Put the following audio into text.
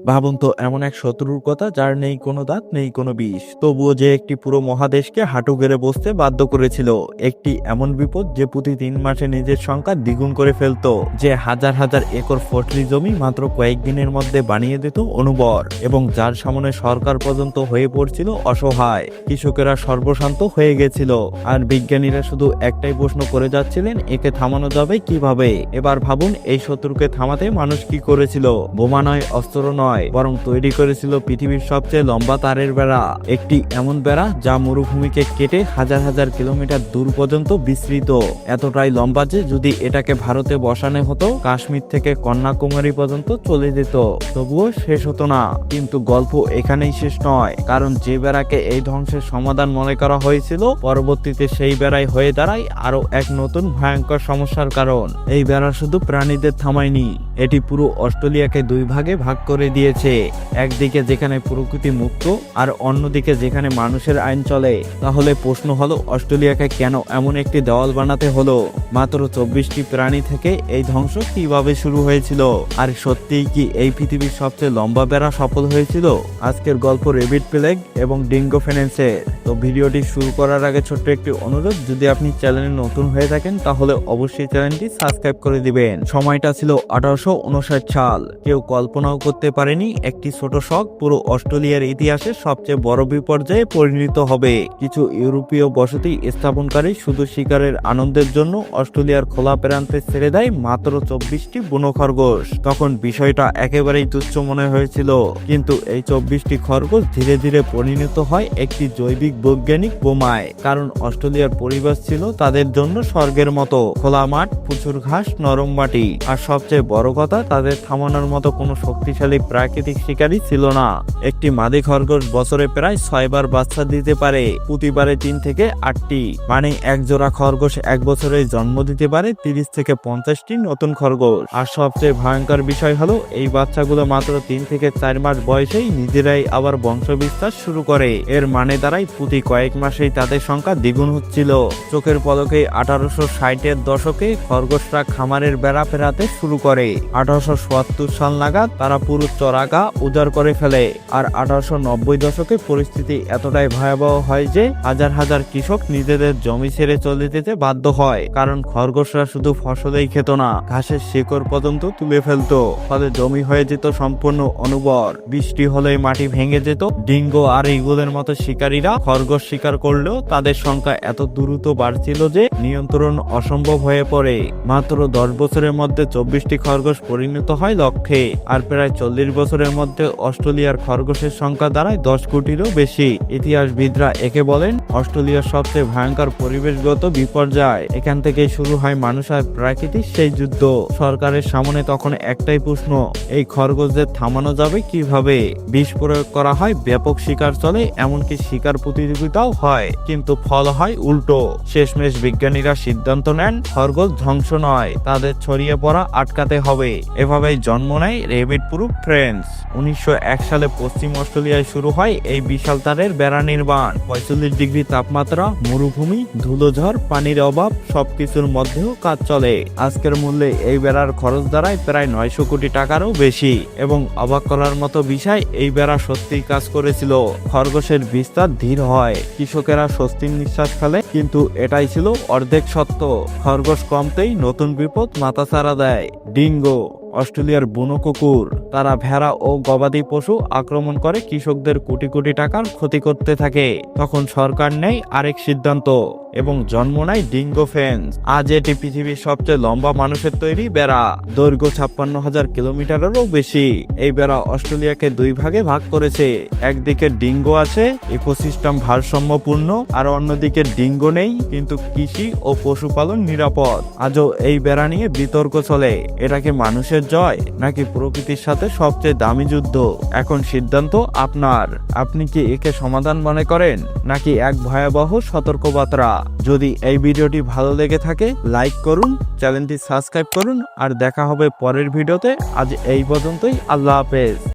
ভাবুন তো, এমন এক শত্রুর কথা যার নেই কোনো দাঁত, নেই কোনো বিষ, তবুও যে একটি পুরো মহাদেশকে হাঁটু গেড়ে বসতে বাধ্য করেছিল। একটি এমন বিপদ যে প্রতি 3 মাসে নিজের সংখ্যা দ্বিগুণ করে ফেলতো, যে হাজার হাজার একর ফসলি জমি মাত্র কয়েকদিনের মধ্যে বানিয়ে দিত অনুর্বর, এবং যার সামনে সরকার পর্যন্ত হয়ে পড়ছিল অসহায়। কৃষকেরা সর্বশান্ত হয়ে গেছিল, আর বিজ্ঞানীরা শুধু একটাই প্রশ্ন করে যাচ্ছিলেন, একে থামানো যাবে কিভাবে। এবার ভাবুন, এই শত্রুকে থামাতে মানুষ কি করেছিল? বোমা নয়, অস্ত্র নয়, বরং তৈরি করেছিল পৃথিবীর সবচেয়ে লম্বা তারের বেড়া। একটি এমন বেড়া যা মরুভূমিকে কেটে হাজার হাজার কিলোমিটার দূর পর্যন্ত বিস্তৃত, এতটাই লম্বা যে যদি এটাকে ভারতে বসানো হতো, কাশ্মীর থেকে কন্যাকুমারী পর্যন্ত চলে যেত, তবুও শেষ হতো না। কিন্তু গল্প এখানেই শেষ নয়, কারণ যে বেড়াকে এই ধ্বংসের সমাধান মনে করা হয়েছিল, পরবর্তীতে সেই বেড়াই হয়ে দাঁড়ায় আরো এক নতুন ভয়ঙ্কর সমস্যার কারণ। এই বেড়া শুধু প্রাণীদের থামায়নি, এটি পুরো অস্ট্রেলিয়াকে দুই ভাগে ভাগ করে দিয়েছে। একদিকে যেখানে প্রকৃতি মুক্ত, আর অন্যদিকে যেখানে মানুষের আইন চলে। তাহলে প্রশ্ন হলো, অস্ট্রেলিয়াকে কেন এমন একটি দেওয়াল বানাতে হলো? মাত্র 24টি প্রাণী থেকে এই ধ্বংস কিভাবে শুরু হয়েছিল? আর সত্যিই কি এই পৃথিবীর সবচেয়ে লম্বা বেড়া সফল হয়েছিল? আজকের গল্প রেবিট প্লেগ এবং ডিঙ্গো ফেনেন্সের। তো ভিডিওটি শুরু করার আগে ছোট্ট একটি অনুরোধ, যদি আপনি চ্যানেলে নতুন হয়ে থাকেন তাহলে অবশ্যই চ্যানেলটি সাবস্ক্রাইব করে দিবেন। সময়টা ছিল 1859 সাল। কেউ কল্পনাও করতে পারেনি একটি ছোট শখ পুরো অস্ট্রেলিয়ার ইতিহাসে সবচেয়ে বড় বিপর্যয়ে পরিণত হবে। কিছু ইউরোপীয় বসতি স্থাপনকারী শুধু শিকারের আনন্দের জন্য অস্ট্রেলিয়ার খোলা প্রান্তে ছেড়ে দেয় মাত্র 24টি বুনো খরগোশ। তখন বিষয়টা একেবারেই তুচ্ছ মনে হয়েছিল, কিন্তু এই 24টি খরগোশ ধীরে ধীরে পরিণত হয় একটি জৈবিক বৈজ্ঞানিক বোমায়। কারণ অস্ট্রেলিয়ার পরিবেশ ছিল তাদের জন্য স্বর্গের মতো, খোলা মাঠ, প্রচুর ঘাস, নরম মাটি, আর সবচেয়ে বড় কথা, তাদের থামানোর মতো কোনো শক্তিশালী প্রাকৃতিক শিকারী ছিল না। একটি মাদি খরগোশ বছরে প্রায় 6 বার বাচ্চা দিতে পারে, প্রতিবারে 3 থেকে 8টি, মানে এক জোড়া খরগোশ এক বছরে জন্ম দিতে পারে 30 থেকে 50টি নতুন খরগোশ। আর সবচেয়ে ভয়ঙ্কর বিষয় হলো, এই বাচ্চাগুলো মাত্র 3 থেকে 4 মাস বয়সেই নিজেরাই আবার বংশবিস্তার শুরু করে। এর মানে দাঁড়ায় প্রতি কয়েক মাসেই তাদের সংখ্যা দ্বিগুণ হচ্ছিল। চোখের পলকে 1860-এর দশকে খরগোশরা খামারের বেড়া ফেরাতে শুরু করে। 1870 সাল নাগাদ তারা পুরো চড়াগা উজাড় করে ফেলে। আর 1890 দশকে পরিস্থিতি এতটাই ভয়াবহ হয় যে হাজার হাজার কৃষক নিজেদের জমি ছেড়ে চলে যেতে বাধ্য হয়। কারণ খরগোশরা শুধু ফসলেই খেত না, ঘাসের শিকড় পর্যন্ত তুলে ফেলতো। ফলে জমি হয়ে যেত সম্পূর্ণ অনুর্বর। বৃষ্টি হলেই মাটি ভেঙে যেত। ডিঙ্গো আর ইগলের মতো শিকারীরা খরগোশ শিকার করলেও তাদের সংখ্যা এত দ্রুত বাড়ছিল যে নিয়ন্ত্রণ অসম্ভব হয়ে পড়ে। মাত্র 10 বছরের মধ্যে 24টি খরগোশ পরিণত হয় লক্ষে। আর প্রায় 40 বছরের মধ্যে অস্ট্রেলিয়ার খরগোশের সংখ্যা দাঁড়ায় 10 কোটিরও বেশি। ইতিহাসবিদরা একে বলেন অস্ট্রেলিয়ার সবচেয়ে ভয়ঙ্কর পরিবেশগত বিপর্যয়। এখান থেকেই শুরু হয় মানুষ আর প্রকৃতির সেই যুদ্ধ। সরকারের সামনে তখন একটাই প্রশ্ন, এই খরগোশদের থামানো যাবে কিভাবে? বিষ প্রয়োগ করা হয়, ব্যাপক শিকার চলে, এমনকি শিকার প্রতিযোগিতাও হয়, কিন্তু ফল হয় উল্টো। শেষমেশ বিজ্ঞানীরা সিদ্ধান্ত নেন, খরগোশ ধ্বংস নয়, তাদের ছড়িয়ে পড়া আটকাতে হবে। এভাবেই জন্ম নেয় রেবিট প্রুফ ফেন্স। 1901 সালে পশ্চিম অস্ট্রেলিয়ায় শুরু হয় এই বিশাল তারের বেড়া নির্মাণ। 45 ডিগ্রি তাপমাত্রা, মরুভূমি, ধুলোঝড়, পানির অভাব, সবকিছুর মধ্যেও কাজ চলে। আজকের মূল্যে এই বেড়ার খরচ দাঁড়ায় প্রায় 900 কোটি টাকারও বেশি। এবং অবাক করার মতো বিষয়, এই বেড়া সত্যিই কাজ করেছিল। খরগোশের বিস্তার ধীর হয়, কৃষকেরা স্বস্তির নিঃশ্বাস ফেলে, কিন্তু এটাই ছিল অর্ধেক সত্য। খরগোশ কমতেই নতুন বিপদ মাথাচাড়া দেয়। ডিঙ্গো, অস্ট্রেলিয়ার বুনো কুকুর, তারা ভেড়া ও গবাদি পশু আক্রমণ করে কৃষকদের কোটি কোটি টাকার ক্ষতি করতে থাকে। তখন সরকার নেয় আরেক সিদ্ধান্ত এবং জন্ম নেয় ডিঙ্গো ফেন্স। আজ এটি পৃথিবীর সবচেয়ে লম্বা মানুষের তৈরি বেড়া, দৈর্ঘ্য 56,000 কিলোমিটারেরও বেশি। এই বেড়া অস্ট্রেলিয়াকে দুই ভাগে ভাগ করেছে। একদিকে ডিঙ্গো আছে, ইকোসিস্টেম ভারসাম্যপূর্ণ, আর অন্যদিকে ডিঙ্গো নেই, কিন্তু কৃষি ও পশুপালন নিরাপদ। আজও এই বেড়া নিয়ে বিতর্ক চলে, এটাকে মানুষের জয় নাকি প্রকৃতির সাথে সবচেয়ে দামি যুদ্ধ? এখন সিদ্ধান্ত আপনার। আপনি কি একে সমাধান মনে করেন, নাকি এক ভয়াবহ সতর্কবার্তা? যদি এই ভিডিওটি ভালো লেগে থাকে, লাইক করুন, চ্যানেলটি সাবস্ক্রাইব করুন, আর দেখা হবে পরের ভিডিওতে। আজ এই পর্যন্তই। আল্লাহ হাফেজ।